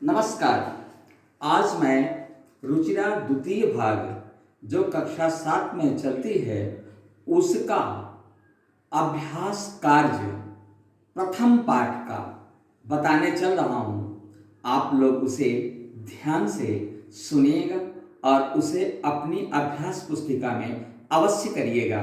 नमस्कार। आज मैं रुचिरा द्वितीय भाग जो कक्षा 7 में चलती है उसका अभ्यास कार्य प्रथम पाठ का बताने चल रहा हूँ। आप लोग उसे ध्यान से सुनिएगा और उसे अपनी अभ्यास पुस्तिका में अवश्य करिएगा।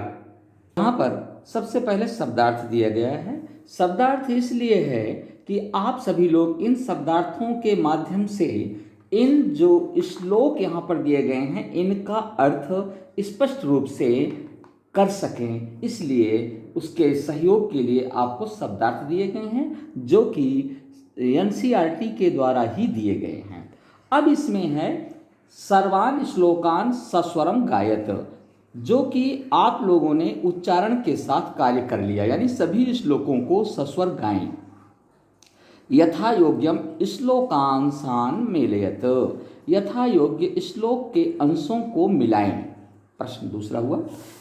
यहाँ पर सबसे पहले शब्दार्थ दिया गया है। शब्दार्थ इसलिए है कि आप सभी लोग इन शब्दार्थों के माध्यम से इन जो श्लोक यहाँ पर दिए गए हैं इनका अर्थ स्पष्ट रूप से कर सकें, इसलिए उसके सहयोग के लिए आपको शब्दार्थ दिए गए हैं जो कि एनसीईआरटी के द्वारा ही दिए गए हैं। अब इसमें है सर्वान श्लोकान सस्वरम गायत, जो कि आप लोगों ने उच्चारण के साथ कार्य कर लिया, यानी सभी श्लोकों को सस्वर गाएं। यथा योग्यम श्लोकांशान मेलयत, यथा योग्य श्लोक के अंशों को मिलाएं। प्रश्न दूसरा हुआ,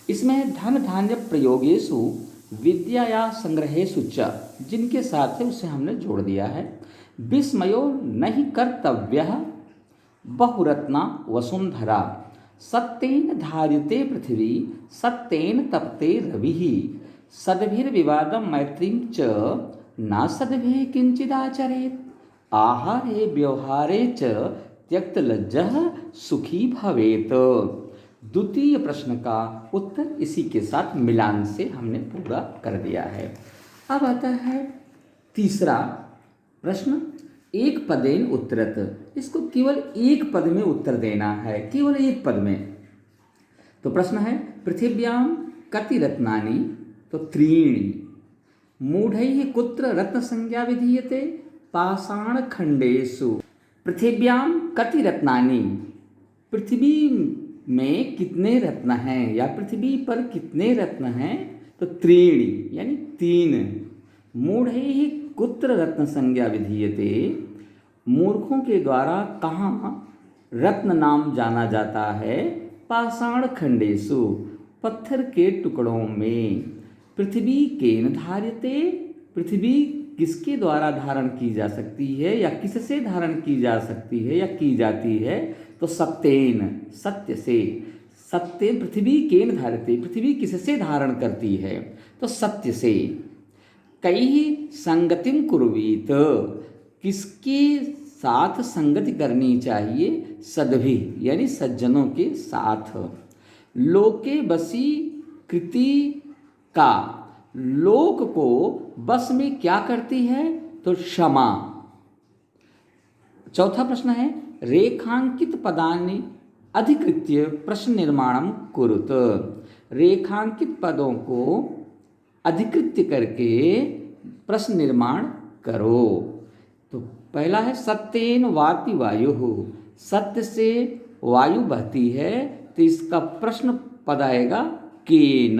इसमें धन धान्य प्रयोगेषु विद्याया संग्रहेषु च, जिनके साथ है उसे हमने जोड़ दिया है। विस्मयो नहीं कर्तव्यः बहुरत्ना वसुंधरा, सत्येन धार्यते पृथिवी सत्येन तपते रविः, सद्भिर्विवादं मैत्रीं च न सद्भिः किंचिदाचरेत्, आहारे व्यवहारे च त्यक्तलज्जः सुखी भवेत्। द्वितीय प्रश्न का उत्तर इसी के साथ मिलान से हमने पूरा कर दिया है। अब आता है तीसरा प्रश्न, एक पदेन उत्तरत। इसको केवल एक पद में उत्तर देना है, केवल एक पद में। तो प्रश्न है पृथिव्यां कति रत्नानि, तो त्रीणि। मूढ़ैः कुत्र रत्न संज्ञा विधीयते, पाषाण खंडेषु। पृथिव्यां कति रत्नानि, पृथ्वी में कितने रत्न हैं या पृथ्वी पर कितने रत्न हैं, तो त्रीणि यानी तीन। मूढ़ैः कुत्र रत्न संज्ञा विधीयते, मूर्खों के द्वारा कहाँ रत्न नाम जाना जाता है, पाषाण खंडेषु पत्थर के टुकड़ों में। पृथ्वी केन धार्यते, पृथ्वी किसके द्वारा धारण की जा सकती है या किससे धारण की जा सकती है या की जाती है, तो सत्येन, सत्य से। सत्येन पृथ्वी केन धार्यते, पृथ्वी किससे धारण करती है, तो सत्य से। कई संगतिम कुर्वीत, किसके साथ संगति करनी चाहिए, सद्भि यानी सज्जनों के साथ। लोके बसी कृति का, लोक को बस में क्या करती है, तो क्षमा। चौथा प्रश्न है रेखांकित पदानि अधिकृत्य प्रश्न निर्माणम कुरुत, रेखांकित पदों को अधिकृत्य करके प्रश्न निर्माण करो। तो पहला है सत्येन वाति वायु, सत्य से वायु बहती है, तो इसका प्रश्न पद आएगा केन,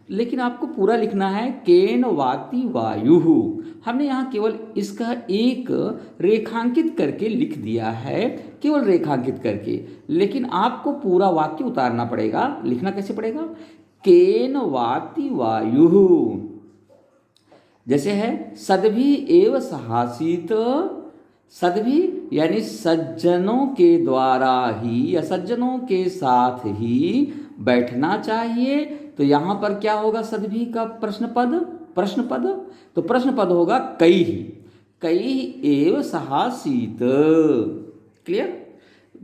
लेकिन आपको पूरा लिखना है केन वाति वायु। हमने यहाँ केवल इसका एक रेखांकित करके लिख दिया है, केवल रेखांकित करके, लेकिन आपको पूरा वाक्य उतारना पड़ेगा। लिखना कैसे पड़ेगा, केन वाति वायु। जैसे है सद्भि एव सहासीत, सद्भि यानी सज्जनों के द्वारा ही या सज्जनों के साथ ही बैठना चाहिए। तो यहाँ पर क्या होगा, सद्भि का प्रश्न पद, तो प्रश्न पद होगा कई, कई एव सहासीत। क्लियर।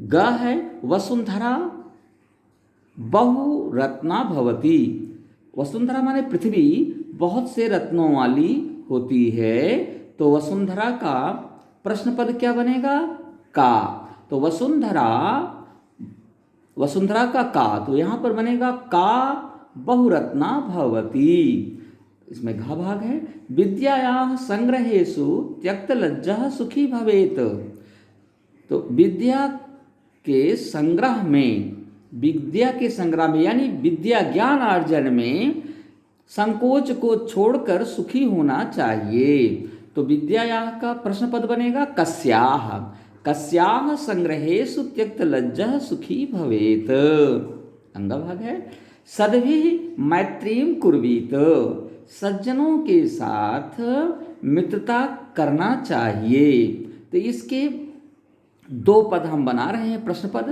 ग है वसुंधरा बहुरत्ना भवती, वसुंधरा माने पृथ्वी बहुत से रत्नों वाली होती है, तो वसुंधरा का प्रश्न पद क्या बनेगा, का। तो वसुंधरा, वसुंधरा का का, तो यहाँ पर बनेगा का बहुरत्ना भवती। इसमें घ भाग है विद्यायाः संग्रहेषु त्यक्तलज्जः सुखी भवेत्। तो विद्या के संग्रह में, विद्या के संग्रह में यानी विद्या ज्ञान अर्जन में संकोच को छोड़कर सुखी होना चाहिए। तो विद्यायाः का प्रश्न पद बनेगा कस्याः, कस्याः संग्रहेषु त्यक्तलज्जः सुखी भवेत्। अंगभाग है सद्भिः मैत्रीं कुर्वीत, सज्जनों के साथ मित्रता करना चाहिए। तो इसके 2 पद हम बना रहे हैं प्रश्न पद।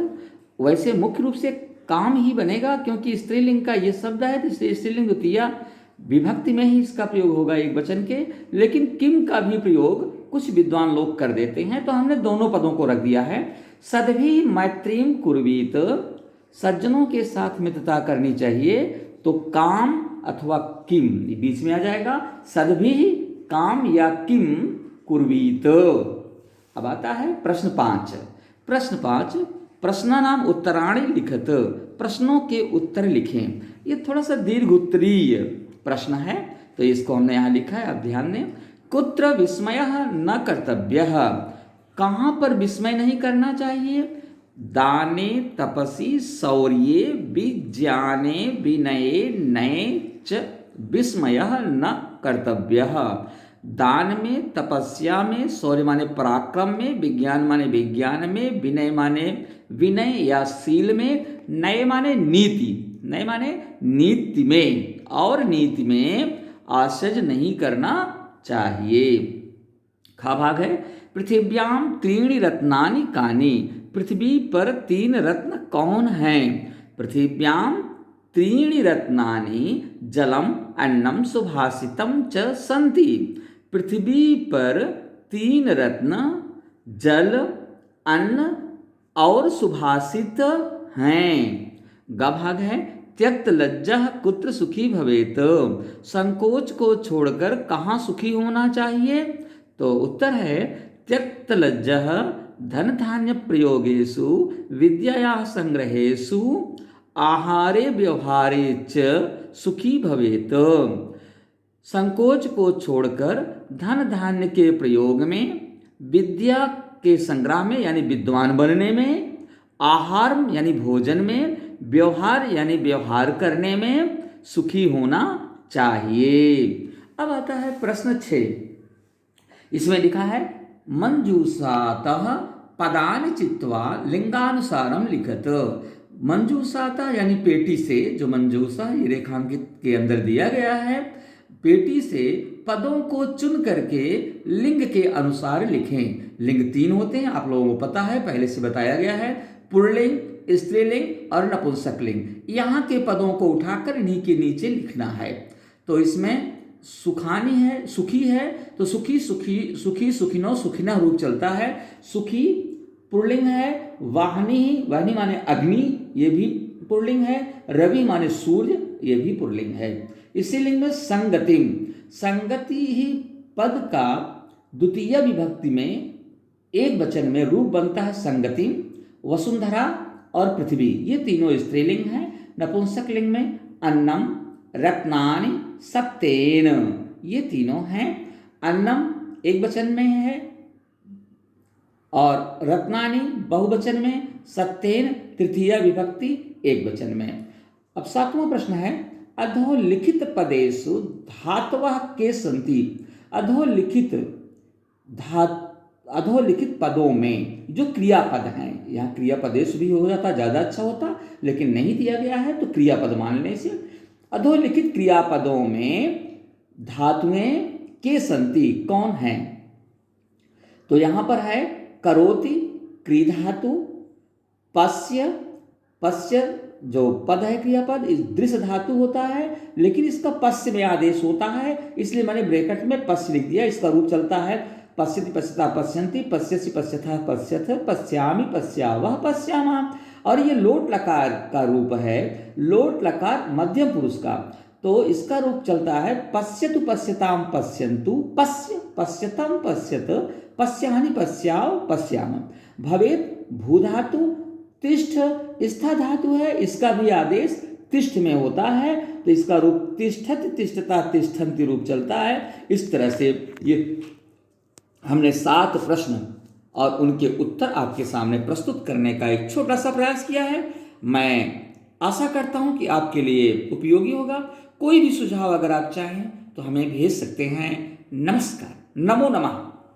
वैसे मुख्य रूप से काम ही बनेगा, क्योंकि स्त्रीलिंग का ये शब्द है, तो इसलिए स्त्रीलिंग द्वितीया विभक्ति में ही इसका प्रयोग होगा एक वचन के। लेकिन किम का भी प्रयोग कुछ विद्वान लोग कर देते हैं, तो हमने दोनों पदों को रख दिया है। सद्भिः मैत्रीं कुर्वीत, सज्जनों के साथ मित्रता करनी चाहिए, तो काम अथवा किम बीच में आ जाएगा। सद्भिः काम या किम कुर्वीत। अब आता है प्रश्न 5। प्रश्न 5, प्रश्नानाम उत्तराणि लिखत, प्रश्नों के उत्तर लिखें। ये थोड़ा सा दीर्घ उत्तरीय प्रश्न है, तो इसको हमने यहाँ लिखा है, अब ध्यान दें। कुत्र विस्मयः न कर्तव्यः, कहाँ पर विस्मय नहीं करना चाहिए? दाने तपसि शौर्ये विज्ञाने विनये नये च विस्मयः न कर्तव्यः। दान में, तपस्या में, शौर्य माने पराक्रम में, विज्ञान माने विज्ञान में, विनय माने विनय या शील में, नये माने नीति, नये माने नीति में, और नीति में आश्चर्य नहीं करना चाहिए। खा भाग है, पृथिव्याम त्रीणि रत्नानि कानि, पृथ्वी पर 3 रत्न कौन हैं? पृथिव्याम त्रीणि रत्नानि जलम अन्नम सुभाषितम च सन्ति, पृथ्वी पर 3 रत्न जल, अन्न और सुभाषित हैं। ग भाग है, त्यक्त लज्जः कुत्र सुखी भवेत, संकोच को छोड़कर कहाँ सुखी होना चाहिए? तो उत्तर है त्यक्त लज्जः धन धान्य प्रयोगेषु विद्याया संग्रहेषु आहारे व्यवहारे च सुखी भवेत। संकोच को छोड़कर धन धान्य के प्रयोग में, विद्या के संग्रह में यानी विद्वान बनने में, आहार यानी भोजन में, व्यवहार यानी व्यवहार करने में सुखी होना चाहिए। अब आता है प्रश्न 6। इसमें लिखा है मंजूषातः पदानि चित्वा लिंगानुसारम लिखत। मंजूषातः यानी पेटी से, जो मंजूषा ये रेखांकित के अंदर दिया गया है, पेटी से पदों को चुन करके लिंग के अनुसार लिखें। लिंग 3 होते हैं, आप लोगों को पता है, पहले से बताया गया है, पुल्लिंग, स्त्रीलिंग और नपुंसकलिंग। यहाँ के पदों को उठाकर इन्हीं के नीचे लिखना है। तो इसमें सुखानी है, सुखी है, तो सुखी सुखी सुखी सुखिनो सुखिना रूप चलता है। सुखी पुल्लिंग है, वाहनी, वाहनी माने अग्नि, ये भी पुल्लिंग है, रवि माने सूर्य, ये भी पुल्लिंग है। इसी लिंग में संगतिम, संगति ही पद का द्वितीय विभक्ति में एक वचन में रूप बनता है संगतिम। वसुंधरा और पृथ्वी ये तीनों स्त्रीलिंग हैं। नपुंसक लिंग में अन्नम, रत्नानि, सत्तेन ये तीनों हैं। अन्नम एक वचन में है और रत्नानि बहुवचन में, सत्तेन तृतीय विभक्ति एक वचन में। अब 7वां प्रश्न है अधोलिखित पदेषु धातवः के सन्ति। अधोलिखित पदों में जो क्रियापद हैं, यहाँ क्रियापदेश भी हो जाता ज़्यादा अच्छा होता, लेकिन नहीं दिया गया है तो क्रियापद मान लेने से। अधोलिखित क्रियापदों में धातुएं के संति कौन हैं? तो यहाँ पर है करोति क्री धातु, पश्य, पश्य जो पद है क्रियापद इस दृश्य धातु होता है, लेकिन इसका पश्य में आदेश होता है, इसलिए मैंने ब्रैकेट में पश्य लिख दिया। इसका रूप चलता है पश्यति पश्यता पश्यन्ति, पश्यसि पश्यथः पश्यथ, पश्यामि पश्यावः पश्यामः। और ये लोट लकार का रूप है, लोट लकार मध्यम पुरुष का, तो इसका रूप चलता है पश्यतु पश्यताम पश्यन्तु, पश्य पश्यतम पश्यत, पश्यानि पश्याव पश्याम। भवेत भू धातु, तिष्ठ स्था धातु है, इसका भी आदेश तिष्ठ में होता है, तो इसका रूप तिष्ठति तिष्ठता तिष्ठन्ति रूप चलता है। इस तरह से ये हमने 7 प्रश्न और उनके उत्तर आपके सामने प्रस्तुत करने का एक छोटा सा प्रयास किया है। मैं आशा करता हूं कि आपके लिए उपयोगी होगा। कोई भी सुझाव अगर आप चाहें तो हमें भेज सकते हैं। नमस्कार, नमो नमः।